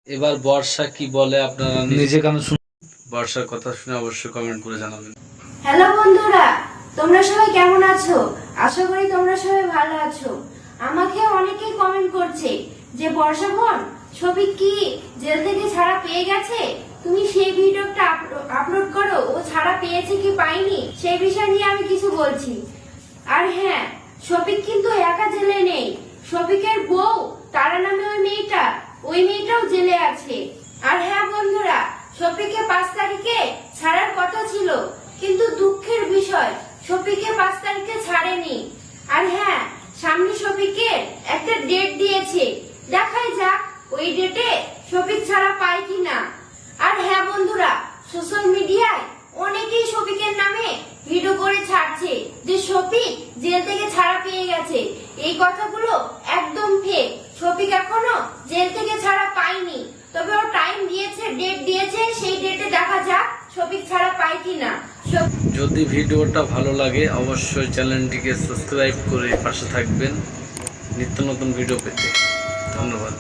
এবার বর্ষা কি বলে আপনারা নিজে কানে শুনুন। বর্ষার কথা শুনে অবশ্যই কমেন্ট করে জানাবেন। হ্যালো বন্ধুরা, তোমরা সবাই কেমন আছো? আশা করি তোমরা সবাই ভালো আছো। আমাকে অনেকেই কমেন্ট করছে যে বর্ষা বোন, শফিক কি জেল থেকে ছাড়া পেয়ে গেছে? তুমি সেই ভিডিওটা আপলোড করো, ও ছাড়া পেয়েছে কি পাইনি সেই বিষয় নিয়ে আমি কিছু বলছি। আর হ্যাঁ, শফিক কিন্তু একা জেলে নেই, শফিকের বউ তারা নামে ওই মেয়েটাও জেলে আছে। আর হ্যাঁ বন্ধুরা, শফিককে 5 তারিখে ছাড়ার কথা ছিল, কিন্তু দুঃখের বিষয় শফিককে 5 তারিখে ছাড়েনি। আর হ্যাঁ, সামনে শফিকের একটা ডেট দিয়েছে, দেখাই যাক ওই ডেটে শফিক ছাড়া পায় কিনা। আর হ্যাঁ বন্ধুরা, সোশ্যাল মিডিয়ায় অনেকেই শফিকের নামে ভিডিও করে ছাড়ছে যে শফিক জেল থেকে ছাড়া পেয়ে গেছে। এই কথাগুলো একদম ফেক। শফিক এখনো জেল থেকে ছাড়া পায়নি, তবে ও টাইম দিয়েছে, ডেট দিয়েছে, সেই ডেটে দেখা যাক শফিক ছাড়া পায় কিনা। যদি ভিডিওটা ভালো লাগে অবশ্যই চ্যানেলটিকে সাবস্ক্রাইব করে পাশে থাকবেন নিত্য নতুন ভিডিও পেতে। ধন্যবাদ।